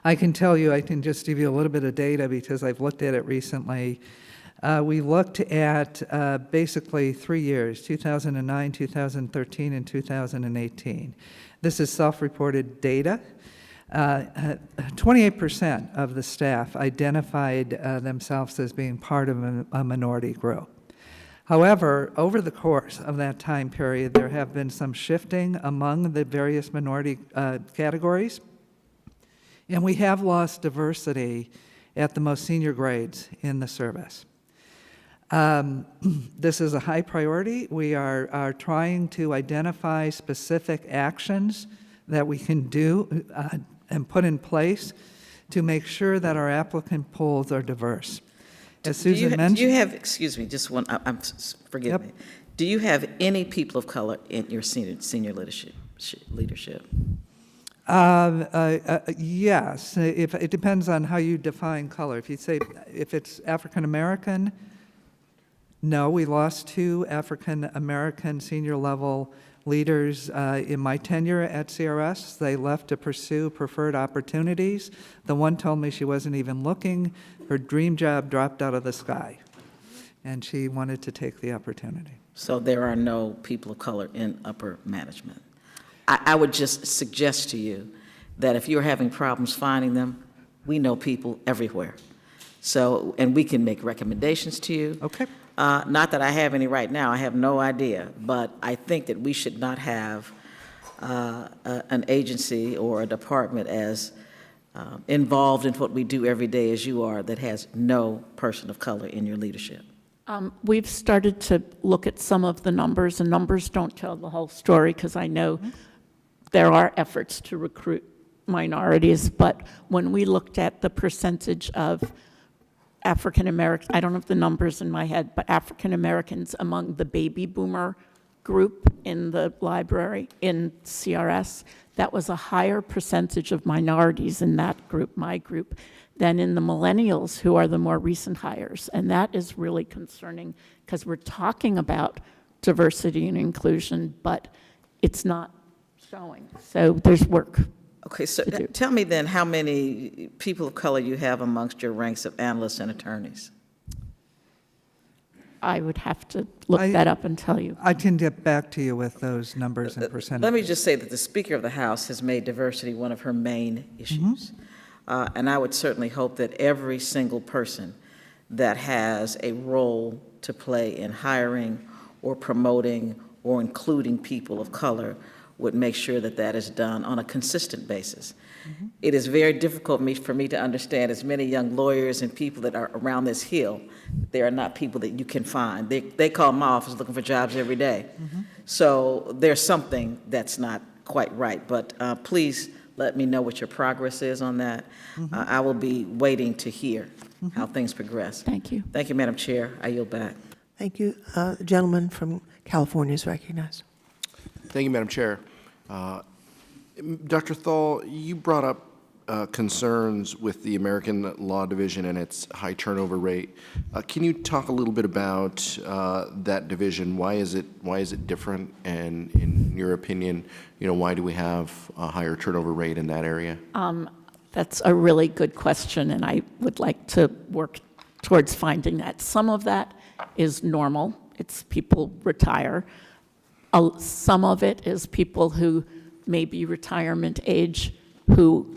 I can tell you, I can just give you a little bit of data because I've looked at it recently. We looked at basically 3 years, 2009, 2013, and 2018. This is self-reported data. 28% of the staff identified themselves as being part of a minority group. However, over the course of that time period, there have been some shifting among the various minority categories. And we have lost diversity at the most senior grades in the service. This is a high priority. We are trying to identify specific actions that we can do and put in place to make sure that our applicant pools are diverse. As Susan mentioned, do you have, excuse me, just one, forgive me. Do you have any people of color in your senior leadership? Yes, if it depends on how you define color. If you say, if it's African American, no, we lost 2 African American senior level leaders in my tenure at CRS. They left to pursue preferred opportunities. The one told me she wasn't even looking. Her dream job dropped out of the sky, and she wanted to take the opportunity. So there are no people of color in upper management. I would just suggest to you that if you're having problems finding them, we know people everywhere. So, and we can make recommendations to you. Okay. Not that I have any right now, I have no idea, but I think that we should not have an agency or a department as involved in what we do every day as you are that has no person of color in your leadership. We've started to look at some of the numbers, and numbers don't tell the whole story, because I know there are efforts to recruit minorities, but when we looked at the percentage of African Americans, I don't have the numbers in my head, but African Americans among the baby boomer group in the library in CRS, that was a higher percentage of minorities in that group, my group, than in the millennials, who are the more recent hires. And that is really concerning, because we're talking about diversity and inclusion, but it's not showing. So there's work. Okay, so tell me then how many people of color you have amongst your ranks of analysts and attorneys. I would have to look that up and tell you. I can get back to you with those numbers and percentages. Let me just say that the Speaker of the House has made diversity one of her main issues. And I would certainly hope that every single person that has a role to play in hiring or promoting or including people of color would make sure that that is done on a consistent basis. It is very difficult for me to understand as many young lawyers and people that are around this hill, they are not people that you can find. They call my office looking for jobs every day. So there's something that's not quite right, but please let me know what your progress is on that. I will be waiting to hear how things progress. Thank you. Thank you, Madam Chair. I yield back. Thank you. The gentleman from California is recognized. Thank you, Madam Chair. Dr. Thal, you brought up concerns with the American Law Division and its high turnover rate. Can you talk a little bit about that division? Why is it different? And in your opinion, why do we have a higher turnover rate in that area? That's a really good question, and I would like to work towards finding that. Some of that is normal. It's people retire. Some of it is people who may be retirement age who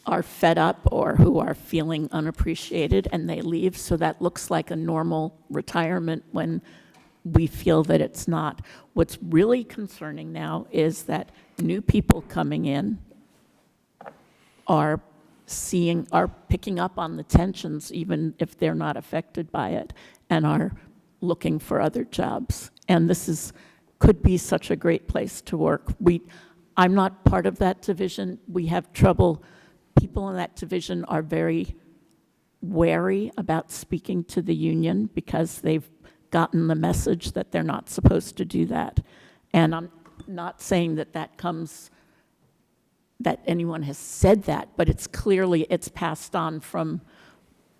are fed up or who are feeling unappreciated and they leave. So that looks like a normal retirement when we feel that it's not. What's really concerning now is that new people coming in are picking up on the tensions, even if they're not affected by it, and are looking for other jobs. And this could be such a great place to work. I'm not part of that division. We have trouble. People in that division are very wary about speaking to the union because they've gotten the message that they're not supposed to do that. And I'm not saying that anyone has said that, but it's passed on from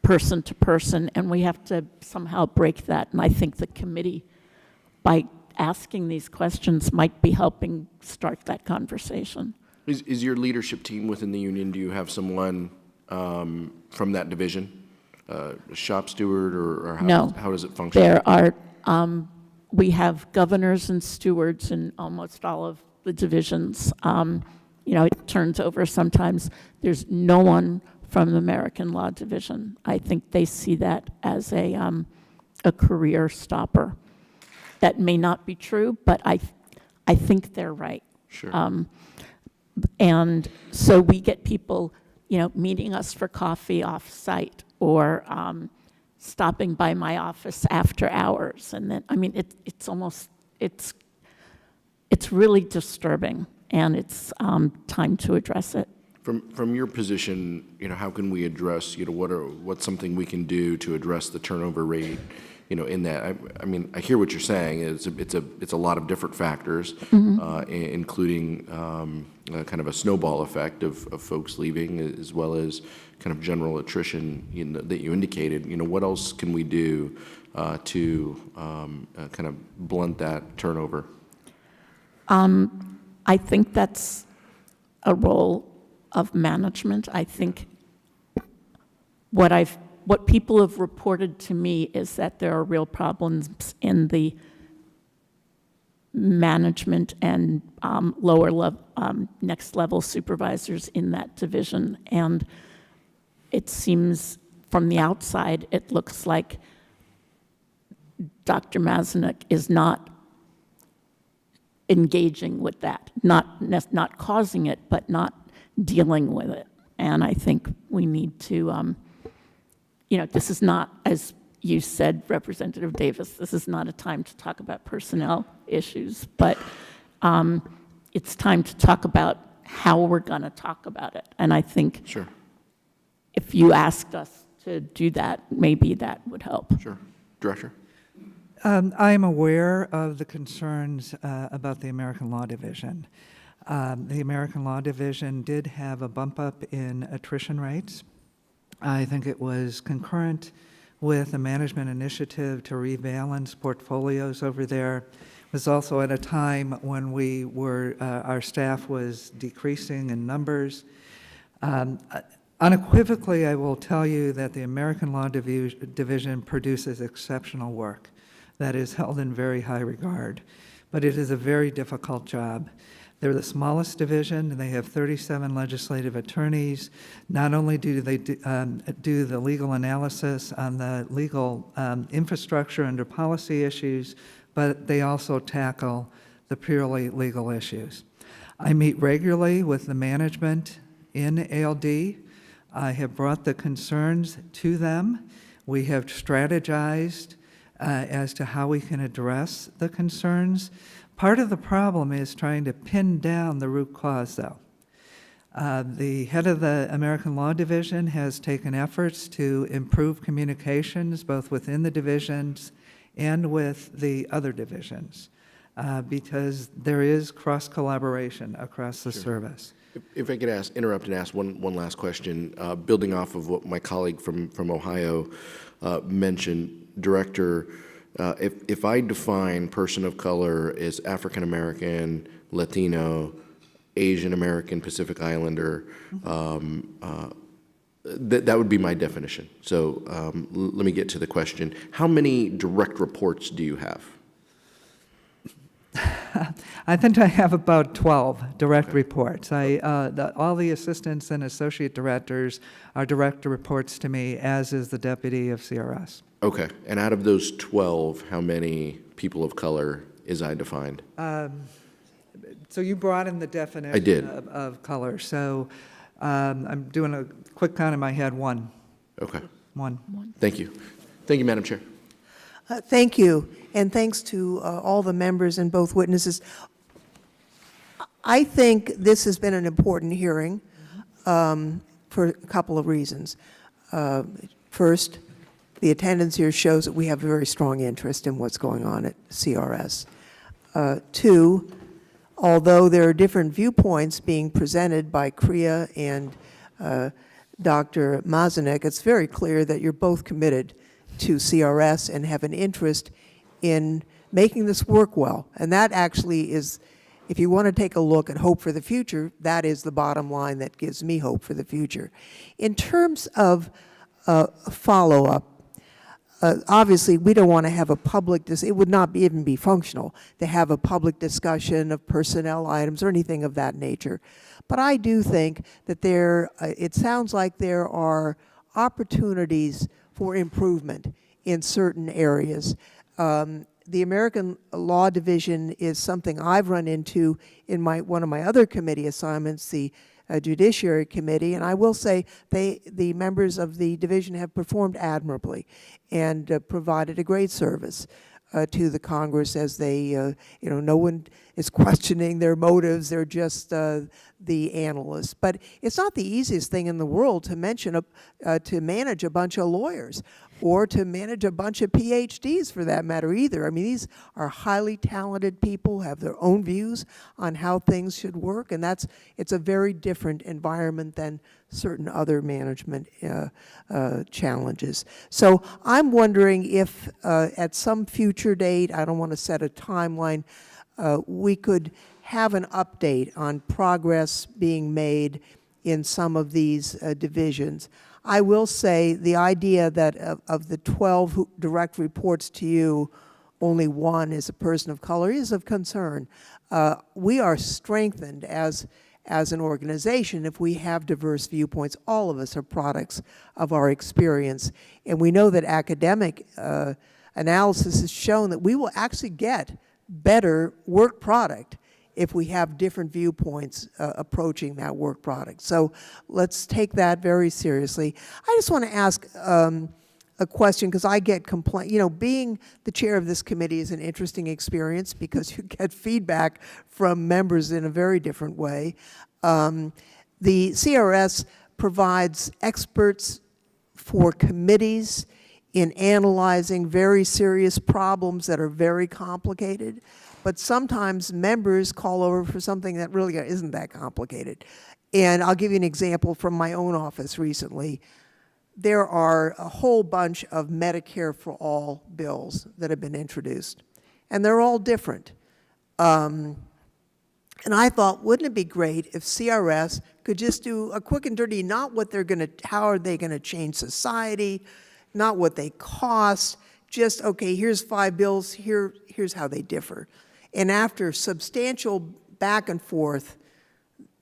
person to person, and we have to somehow break that. And I think the committee, by asking these questions, might be helping start that conversation. Is your leadership team within the union, do you have someone from that division? A shop steward, or how does it function? There are, we have governors and stewards in almost all of the divisions. It turns over sometimes. There's no one from the American Law Division. I think they see that as a career stopper. That may not be true, but I think they're right. Sure. And so we get people, meeting us for coffee off-site or stopping by my office after hours. And then, it's really disturbing, and it's time to address it. From your position, how can we address, what's something we can do to address the turnover rate, in that? I hear what you're saying. It's a lot of different factors, including kind of a snowball effect of folks leaving, as well as kind of general attrition that you indicated. What else can we do to kind of blunt that turnover? I think that's a role of management. I think what people have reported to me is that there are real problems in the management and lower level, next level supervisors in that division. And it seems from the outside, it looks like Dr. Mazanek is not engaging with that, not causing it, but not dealing with it. And I think we need to, this is not, as you said, Representative Davis, this is not a time to talk about personnel issues, but it's time to talk about how we're going to talk about it. And I think Sure. if you asked us to do that, maybe that would help. Sure. Director? I am aware of the concerns about the American Law Division. The American Law Division did have a bump up in attrition rates. I think it was concurrent with a management initiative to rebalance portfolios over there. It was also at a time when our staff was decreasing in numbers. Unequivocally, I will tell you that the American Law Division produces exceptional work that is held in very high regard, but it is a very difficult job. They're the smallest division, and they have 37 legislative attorneys. Not only do they do the legal analysis on the legal infrastructure under policy issues, but they also tackle the purely legal issues. I meet regularly with the management in ALD. I have brought the concerns to them. We have strategized as to how we can address the concerns. Part of the problem is trying to pin down the root cause, though. The head of the American Law Division has taken efforts to improve communications both within the divisions and with the other divisions because there is cross-collaboration across the service. If I could interrupt and ask one last question, building off of what my colleague from Ohio mentioned, Director, if I define person of color as African American, Latino, Asian American, Pacific Islander, that would be my definition. So let me get to the question. How many direct reports do you have? I think I have about 12 direct reports. All the assistants and associate directors are direct reports to me, as is the deputy of CRS. Okay. And out of those 12, how many people of color is I defined? So you brought in the definition I did. Of color. So I'm doing a quick count in my head. One. Okay. One. Thank you. Thank you, Madam Chair. Thank you, and thanks to all the members and both witnesses. I think this has been an important hearing for a couple of reasons. First, the attendance here shows that we have a very strong interest in what's going on at CRS. Two, although there are different viewpoints being presented by Kriya and Dr. Mazanek, it's very clear that you're both committed to CRS and have an interest in making this work well. And that actually is, if you want to take a look at hope for the future, that is the bottom line that gives me hope for the future. In terms of follow-up, obviously, we don't want to have a public, it would not even be functional to have a public discussion of personnel items or anything of that nature. But I do think that it sounds like there are opportunities for improvement in certain areas. The American Law Division is something I've run into in one of my other committee assignments, the Judiciary Committee, and I will say the members of the division have performed admirably and provided a great service to the Congress as they, no one is questioning their motives, they're just the analysts. But it's not the easiest thing in the world to manage a bunch of lawyers or to manage a bunch of PhDs for that matter either. I mean, these are highly talented people, have their own views on how things should work, and it's a very different environment than certain other management challenges. So I'm wondering if at some future date, I don't want to set a timeline, we could have an update on progress being made in some of these divisions. I will say the idea that of the 12 direct reports to you, only one is a person of color is of concern. We are strengthened as an organization if we have diverse viewpoints. All of us are products of our experience. And we know that academic analysis has shown that we will actually get better work product if we have different viewpoints approaching that work product. So let's take that very seriously. I just want to ask a question, because I get being the chair of this committee is an interesting experience because you get feedback from members in a very different way. The CRS provides experts for committees in analyzing very serious problems that are very complicated. But sometimes members call over for something that really isn't that complicated. And I'll give you an example from my own office recently. There are a whole bunch of Medicare for All bills that have been introduced, and they're all different. And I thought, wouldn't it be great if CRS could just do a quick and dirty, not what how are they going to change society, not what they cost, just, okay, here's 5 bills, here's how they differ. And after substantial back and forth,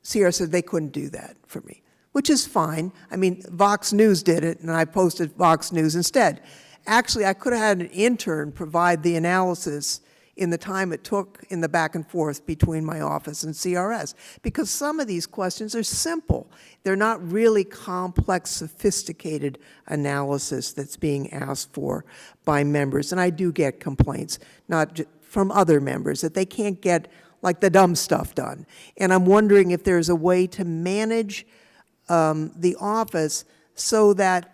CRS said they couldn't do that for me, which is fine. I mean, Vox News did it, and I posted Vox News instead. Actually, I could have had an intern provide the analysis in the time it took in the back and forth between my office and CRS, because some of these questions are simple. They're not really complex, sophisticated analysis that's being asked for by members. And I do get complaints, not from other members, that they can't get like the dumb stuff done. And I'm wondering if there's a way to manage the office so that,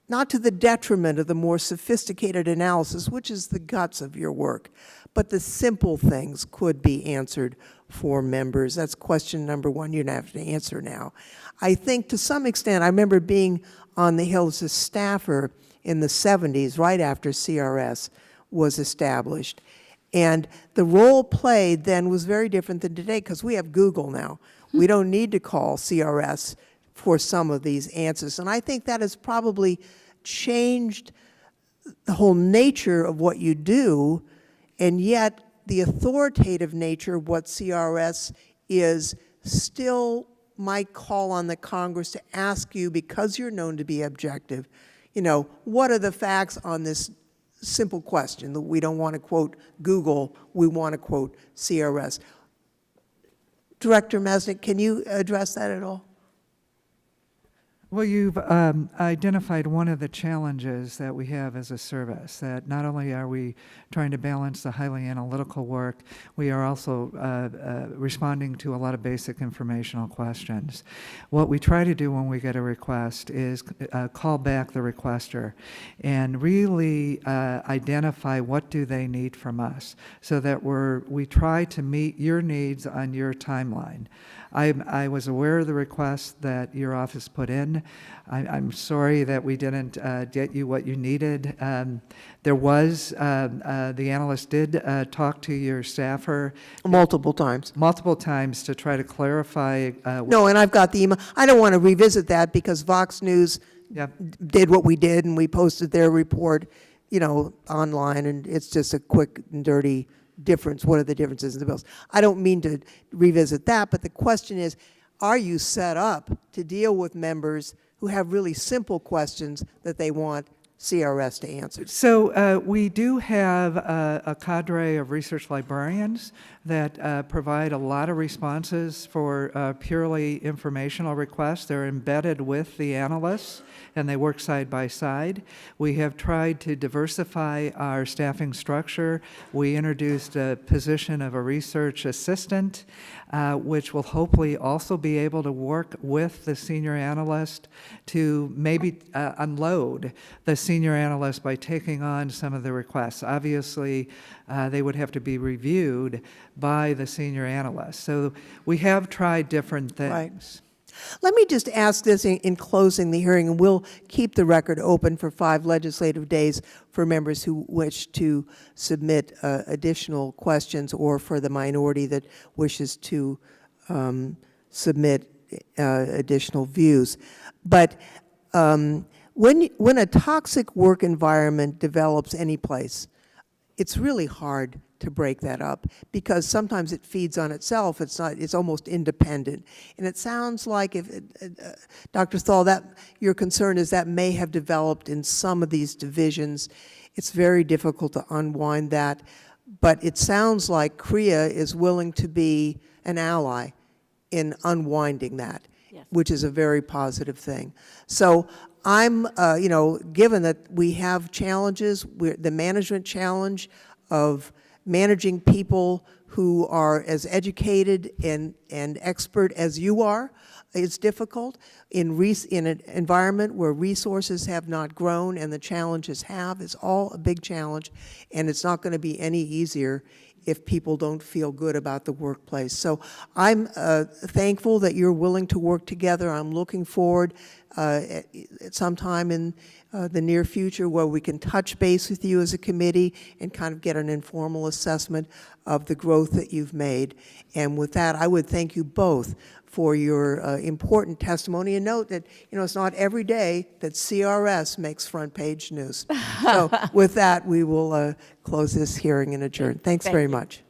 not to the detriment of the more sophisticated analysis, which is the guts of your work, but the simple things could be answered for members. That's question number one you don't have to answer now. I think to some extent, I remember being on the Hill as a staffer in the 70s, right after CRS was established. And the role played then was very different than today, because we have Google now. We don't need to call CRS for some of these answers. And I think that has probably changed the whole nature of what you do, and yet the authoritative nature of what CRS is still might call on the Congress to ask you, because you're known to be objective, you know, what are the facts on this simple question that we don't want to quote Google, we want to quote CRS. Director Mesnick, can you address that at all? Well, you've identified one of the challenges that we have as a service, that not only are we trying to balance the highly analytical work, we are also responding to a lot of basic informational questions. What we try to do when we get a request is call back the requester and really identify what do they need from us, so that we try to meet your needs on your timeline. I was aware of the request that your office put in. I'm sorry that we didn't get you what you needed. There was, the analyst did talk to your staffer. Multiple times. Multiple times to try to clarify. No, and I've got the email. I don't want to revisit that because Vox News did what we did, and we posted their report, you know, online, and it's just a quick and dirty difference. What are the differences in the bills? I don't mean to revisit that, but the question is, are you set up to deal with members who have really simple questions that they want CRS to answer? So we do have a cadre of research librarians that provide a lot of responses for purely informational requests. They're embedded with the analysts, and they work side by side. We have tried to diversify our staffing structure. We introduced a position of a research assistant, which will hopefully also be able to work with the senior analyst to maybe unload the senior analyst by taking on some of the requests. Obviously, they would have to be reviewed by the senior analyst. So we have tried different things. Right. Let me just ask this in closing the hearing, and we'll keep the record open for 5 legislative days for members who wish to submit additional questions, or for the minority that wishes to submit additional views. But when a toxic work environment develops any place, it's really hard to break that up, because sometimes it feeds on itself. It's almost independent. And it sounds like, if Dr. Thal, that your concern is that may have developed in some of these divisions. It's very difficult to unwind that, but it sounds like CREA is willing to be an ally in unwinding that, Yes. which is a very positive thing. So I'm, you know, given that we have challenges, the management challenge of managing people who are as educated and expert as you are is difficult in an environment where resources have not grown and the challenges have. It's all a big challenge, and it's not going to be any easier if people don't feel good about the workplace. So I'm thankful that you're willing to work together. I'm looking forward at sometime in the near future where we can touch base with you as a committee and kind of get an informal assessment of the growth that you've made. And with that, I would thank you both for your important testimony, and note that, you know, it's not every day that CRS makes front page news. So with that, we will close this hearing and adjourn. Thanks very much.